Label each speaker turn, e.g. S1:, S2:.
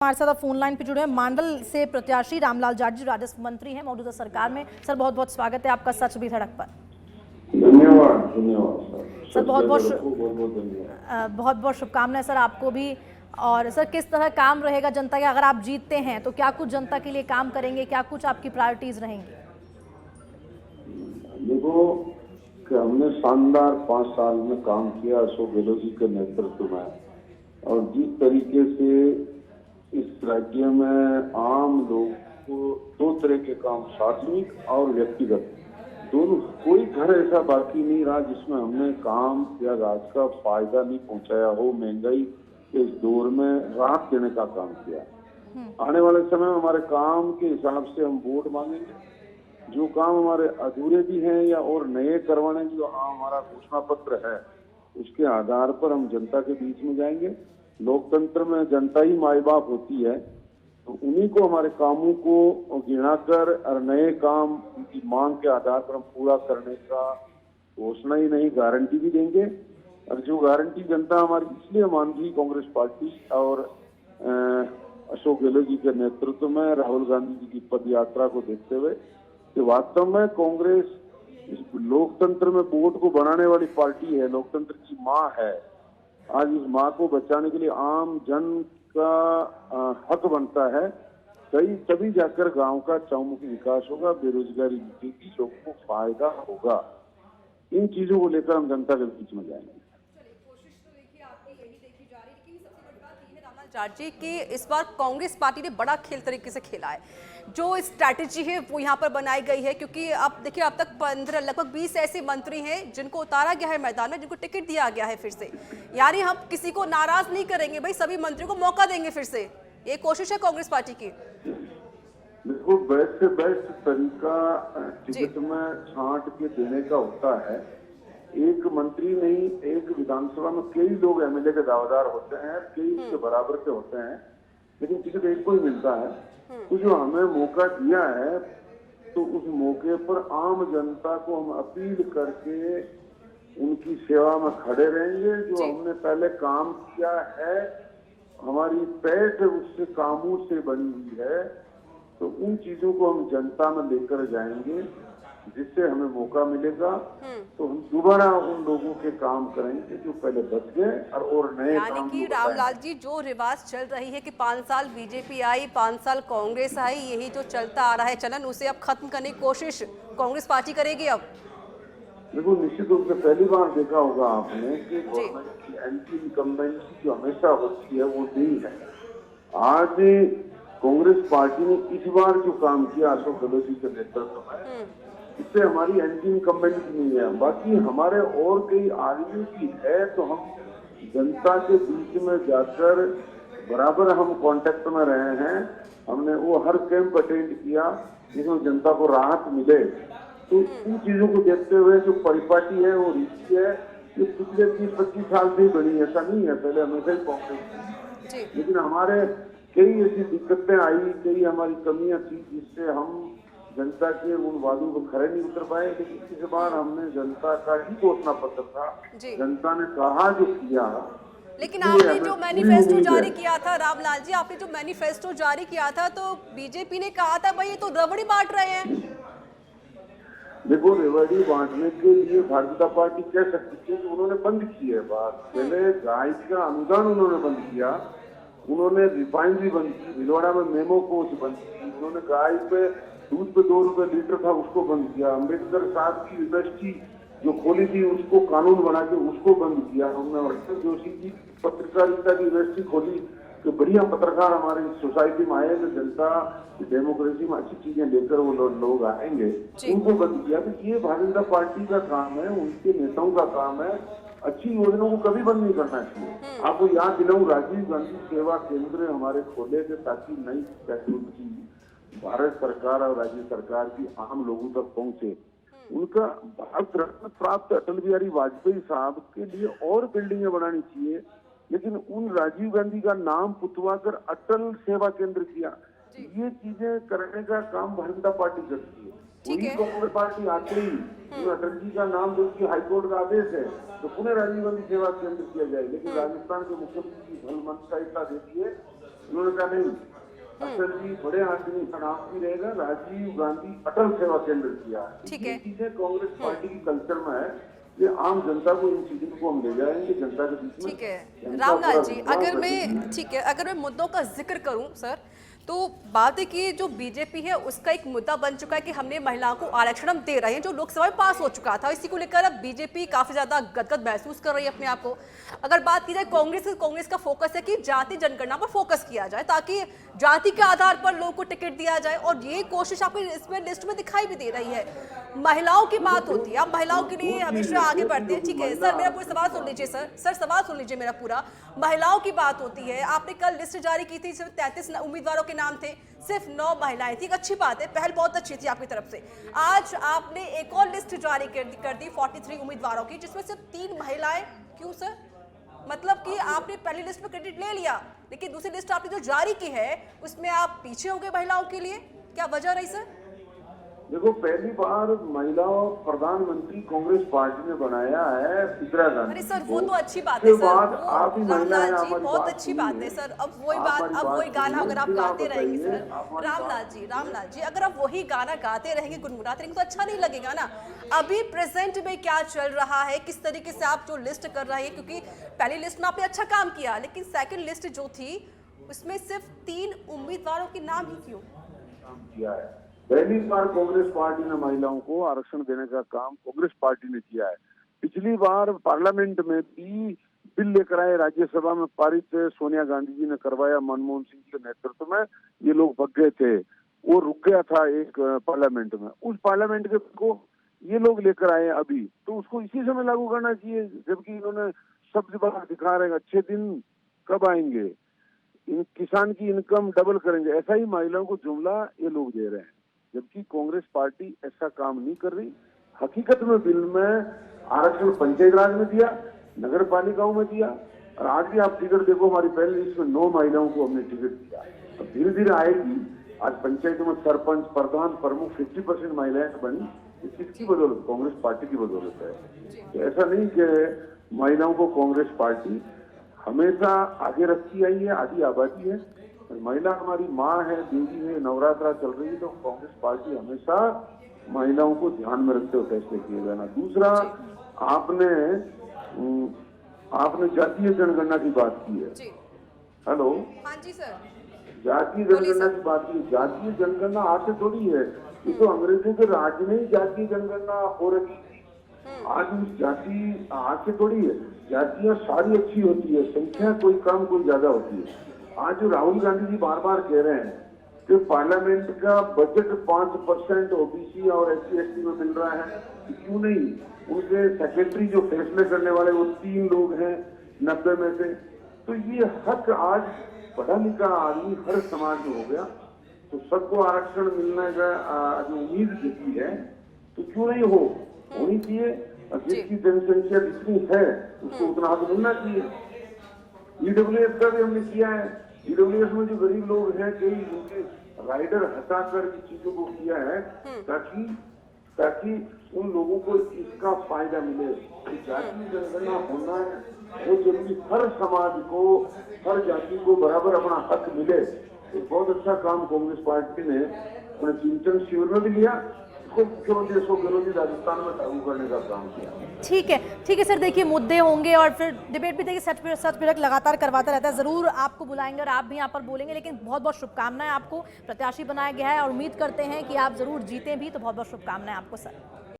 S1: हमारे साथ phone line पे जुड़े हैं मांडल से प्रत्याशी रामलाल जाट जी, राजस्व मंत्री हैं मौजूदा सरकार में। सर बहुत बहुत स्वागत है आपका सच भी सड़क पर।
S2: धन्यवाद धन्यवाद
S1: सर बहुत बहुत शुभकामनाएं सर आपको भी। और सर किस तरह काम रहेगा जनता के, अगर आप जीतते हैं तो क्या कुछ जनता के लिए काम करेंगे, क्या कुछ आपकी प्रायोरिटीज रहेंगी?
S2: देखो कि हमने शानदार 5 साल में काम किया अशोक गहलोत जी के नेतृत्व में, और जिस तरीके से इस राज्य में आम लोगों को 2 तरह के काम, सार्वजनिक और व्यक्तिगत दोनों, कोई घर ऐसा बाकी नहीं रहा जिसमें हमने काम या राज्य का फायदा नहीं पहुंचाया हो। महंगाई के इस दौर में राहत देने का काम किया। आने वाले समय में हमारे काम के हिसाब से हम वोट मांगेंगे। जो काम हमारे अधूरे भी हैं या और नए करवाने जो हमारा घोषणा पत्र है, उसके आधार पर हम जनता के बीच में जाएंगे। लोकतंत्र में जनता ही माई बाप होती है, तो उन्हीं को हमारे कामों को गिनाकर और नए काम उनकी मांग के आधार पर हम पूरा करने का घोषणा ही नहीं, गारंटी भी देंगे। और जो गारंटी जनता हमारी इसलिए मान रही कांग्रेस पार्टी और अशोक गहलोत जी के नेतृत्व में राहुल गांधी जी की पद यात्रा को देखते हुए कि वास्तव में कांग्रेस इस लोकतंत्र में वोट को बनाने वाली पार्टी है, लोकतंत्र की माँ है। आज इस माँ को बचाने के लिए आम जन का हक बनता है, तभी जाकर गांव का चौमुखी विकास होगा, बेरोजगारी मिटेगी, लोगों को फायदा होगा। इन चीजों को लेकर हम जनता के बीच में जाएंगे।
S3: जाट जी कि इस बार कांग्रेस पार्टी ने बड़ा खेल तरीके से खेला है। जो स्ट्रैटेजी है वो यहाँ पर बनाई गई है, क्योंकि आप देखिए अब तक 15 लगभग 20 ऐसे मंत्री हैं जिनको उतारा गया है मैदान में, जिनको टिकट दिया गया है फिर से। यानी हम किसी को नाराज नहीं करेंगे भाई, सभी मंत्रियों को मौका देंगे फिर से। ये कोशिश है कांग्रेस पार्टी की।
S2: देखो, बेस्ट से बेस्ट तरीका टिकट में छांट के देने का होता है। एक मंत्री नहीं, एक विधानसभा में कई लोग एमएलए के दावेदार होते हैं, कई उसके बराबर के होते हैं, लेकिन टिकट एक को ही मिलता है। तो जो हमें मौका दिया है, तो उस मौके पर आम जनता को हम अपील करके उनकी सेवा में खड़े रहेंगे। जो हमने पहले काम किया है, हमारी पेट उससे कामों से बनी हुई है, तो उन चीजों को हम जनता में लेकर जाएंगे, जिससे हमें मौका मिलेगा तो हम दोबारा उन लोगों के काम करेंगे जो पहले बच गए और नए काम।
S3: यानी कि रामलाल जी, जो रिवाज चल रही है कि 5 साल बीजेपी आई, 5 साल कांग्रेस आई, यही जो चलता आ रहा है चलन, उसे अब खत्म करने की कोशिश कांग्रेस पार्टी करेगी। अब
S2: देखो, निश्चित रूप से पहली बार देखा होगा आपने कि गवर्नमेंट की एंटी इनकम्बेंसी जो हमेशा होती है वो नहीं है। आज कांग्रेस पार्टी ने इस बार जो काम किया अशोक गहलोत जी के नेतृत्व में, इससे हमारी एंटी इनकम्बेंसी नहीं है। बाकी हमारे और कई आदमी की है, तो हम जनता के बीच में जाकर बराबर हम कांटेक्ट में रहे हैं। हमने वो हर कैंप अटेंड किया जिसमें जनता को राहत मिले। तो इन चीजों को देखते हुए जो परिपाटी है वो रीति है, ये पिछले 30-25 साल से ही बनी, ऐसा नहीं है पहले हमेशा ही कांग्रेस थी। लेकिन हमारे कई ऐसी दिक्कतें आई, कई हमारी कमियां थी, जिससे हम जनता के उन वादों को खरे नहीं उतर पाए। लेकिन इस बार हमने जनता का ही घोषणा पत्र था, जनता ने कहा जो किया।
S3: लेकिन आपने जो मैनिफेस्टो जारी किया था रामलाल जी, आपने जो मैनिफेस्टो जारी किया था, तो बीजेपी ने कहा था भाई ये तो रबड़ी बांट रहे हैं।
S2: देखो, रेवड़ी बांटने के लिए भारतीय जनता पार्टी कह सकती है कि उन्होंने बंद की है बात। पहले गाय का अनुदान उन्होंने बंद किया, उन्होंने रिफाइनरी बंद की, भिलवाड़ा में मेमो कोच बंद की, उन्होंने गाय पे दूध पे 2 रुपए लीटर था उसको बंद किया। अम्बेडकर साहब की यूनिवर्सिटी जो खोली थी उसको कानून बना के उसको बंद किया। हमने अटल जोशी की पत्रकारिता की यूनिवर्सिटी खोली, तो बढ़िया पत्रकार हमारी सोसाइटी में आए, तो जनता डेमोक्रेसी में अच्छी चीजें लेकर वो लोग आएंगे, उनको बंद किया। तो ये भारतीय जनता पार्टी का काम है, उनके नेताओं का काम है। अच्छी योजनाओं को कभी बंद नहीं करना चाहिए। आपको याद दिलाऊं, राजीव गांधी सेवा केंद्र हमारे खोले थे ताकि नई टेक्नोलॉजी भारत सरकार और राज्य सरकार की आम लोगों तक पहुंचे। उनका भारत रत्न प्राप्त अटल बिहारी वाजपेयी साहब के लिए और बिल्डिंगें बनानी चाहिए, लेकिन उन राजीव गांधी का नाम पुतवा कर अटल सेवा केंद्र किया। ये चीजें करने का काम भारतीय जनता पार्टी करती है। वही कांग्रेस पार्टी आते ही अटल जी का नाम दो कि हाईकोर्ट का आदेश है तो पुनः राजीव गांधी सेवा केंद्र किया जाए, लेकिन राजस्थान के मुख्यमंत्री की भल मनसाइता देती है उन्होंने कहा नहीं, अटल जी बड़े आदमी का नाम भी रहेगा, राजीव गांधी अटल सेवा केंद्र किया।
S3: ठीक है।
S2: ये चीजें कांग्रेस पार्टी की कल्चर में है कि आम जनता को इन चीजों को हम ले जाएंगे जनता के बीच में।
S3: ठीक है
S2: जनता
S3: रामलाल
S2: पूरा
S3: जी,
S2: विश्वास
S3: अगर
S2: रखेगी।
S3: मैं ठीक है अगर मैं मुद्दों का जिक्र करूं सर, तो बात है कि जो बीजेपी है उसका एक मुद्दा बन चुका है कि हमने महिलाओं को आरक्षण हम दे रहे हैं, जो लोकसभा में पास हो चुका था। इसी को लेकर अब बीजेपी काफी ज्यादा गदगद महसूस कर रही है अपने आप को। अगर बात की जाए कांग्रेस का फोकस है कि जाति जनगणना पर फोकस किया जाए ताकि जाति के आधार पर लोगों को टिकट दिया जाए, और ये कोशिश आपको इसमें लिस्ट में दिखाई भी दे रही है। महिलाओं की बात होती है, आप महिलाओं के लिए हमेशा आगे बढ़ते हैं। ठीक है सर, मेरा पूरा सवाल सुन लीजिए सर सवाल सुन लीजिए मेरा पूरा। महिलाओं की बात होती है, आपने कल लिस्ट जारी की थी, सिर्फ 33 उम्मीदवारों के नाम थे, सिर्फ 9 महिलाएं थी। एक अच्छी बात है, पहल बहुत अच्छी थी आपकी तरफ से। आज आपने एक और लिस्ट जारी कर दी 43 उम्मीदवारों की, जिसमें सिर्फ 3 महिलाएं। क्यों सर? मतलब कि आपने पहली लिस्ट में क्रेडिट ले लिया, लेकिन दूसरी लिस्ट आपने जो जारी की है उसमें आप पीछे हो गए महिलाओं के लिए, क्या वजह रही सर?
S2: देखो, पहली बार महिला प्रधानमंत्री कांग्रेस पार्टी ने बनाया है इंदिरा गांधी।
S3: अरे सर वो तो अच्छी बात है सर,
S2: आप ही महिला हैं,
S3: रामलाल जी
S2: हमारी
S3: बहुत
S2: बात
S3: अच्छी
S2: सुनिए।
S3: बात है सर। अब वही बात, अब वही गाना अगर आप गाते रहेंगे सर, रामलाल जी अगर आप वही गाना गाते रहेंगे, गुनगुनाते रहेंगे, तो अच्छा नहीं लगेगा ना। अभी प्रेजेंट में क्या चल रहा है, किस तरीके से आप जो लिस्ट कर रहे हैं, क्योंकि पहली लिस्ट में आपने अच्छा काम किया, लेकिन सेकंड लिस्ट जो थी उसमें सिर्फ 3 उम्मीदवारों के नाम ही क्यों
S2: किया है? पहली बार कांग्रेस पार्टी ने महिलाओं को आरक्षण देने का काम कांग्रेस पार्टी ने किया है। पिछली बार पार्लियामेंट में भी बिल लेकर आए, राज्यसभा में पारित सोनिया गांधी जी ने करवाया, मनमोहन सिंह के नेतृत्व में ये लोग भग गए थे, वो रुक गया था एक पार्लियामेंट में। उस पार्लियामेंट के को ये लोग लेकर आए अभी, तो उसको इसी समय लागू करना चाहिए, जबकि इन्होंने शब्द बाहर दिखा रहे हैं अच्छे दिन कब आएंगे, किसान की इनकम डबल करेंगे, ऐसा ही महिलाओं को जुमला ये लोग दे रहे हैं, जबकि कांग्रेस पार्टी ऐसा काम नहीं कर रही। हकीकत में बिल में आरक्षण पंचायत राज में दिया, नगर पालिकाओं में दिया, और आज भी आप टिकट देखो, हमारी पहले लिस्ट में 9 महिलाओं को हमने टिकट दिया। अब धीरे धीरे आएगी। आज पंचायतों में सरपंच, प्रधान, प्रमुख 50% महिलाएं बनी। ये किसकी बदौलत? कांग्रेस पार्टी की बदौलत है। तो ऐसा नहीं कि महिलाओं को कांग्रेस पार्टी हमेशा आगे रखती आई है, आधी आबादी है। महिला हमारी माँ है, देवी है, नवरात्रा चल रही है, तो कांग्रेस पार्टी हमेशा महिलाओं को ध्यान में रखते हुए फैसले किए जाना। दूसरा, आपने जातीय जनगणना की बात की है। हेलो,
S3: हाँ जी सर,
S2: जातीय जनगणना की बात की। जातीय जनगणना आज से थोड़ी है, ये तो अंग्रेजों के राज में ही जातीय जनगणना हो रही थी। आज उस जाति आज से थोड़ी है, जातियां सारी अच्छी होती है, संख्या कोई कम कोई ज्यादा होती है। आज जो राहुल गांधी जी बार बार कह रहे हैं कि पार्लियामेंट का बजट 5% ओबीसी और SC/ST में मिल रहा है, तो क्यों नहीं? उनके सेक्रेटरी जो फैसले करने वाले वो 3 लोग हैं 90 में से। तो ये हक आज पढ़ा लिखा आदमी हर समाज में हो गया, तो सबको आरक्षण मिलने का जो उम्मीद जगी है, तो क्यों नहीं होनी चाहिए। जिसकी जनसंख्या जितनी है उसको उतना हक मिलना चाहिए। EWS का भी हमने किया है। EWS में जो गरीब लोग हैं, कई उनके राइडर हटाकर इस चीजों को किया है ताकि उन लोगों को इसका फायदा मिले। जातीय जनगणना होना है वो जरूरी, हर समाज को, हर जाति को बराबर अपना हक मिले। एक बहुत अच्छा काम कांग्रेस पार्टी ने अपने चिंतन शिविर में भी लिया, उसको मुख्यमंत्री अशोक गहलोत जी राजस्थान में लागू करने का काम किया।
S1: ठीक है सर, देखिए मुद्दे होंगे और फिर डिबेट भी देखिए सच परख लगातार करवाता रहता है। ज़रूर आपको बुलाएंगे और आप भी यहाँ पर बोलेंगे, लेकिन बहुत बहुत शुभकामनाएं, आपको प्रत्याशी बनाया गया है और उम्मीद करते हैं कि आप ज़रूर जीतें भी। तो बहुत बहुत शुभकामनाएं आपको सर।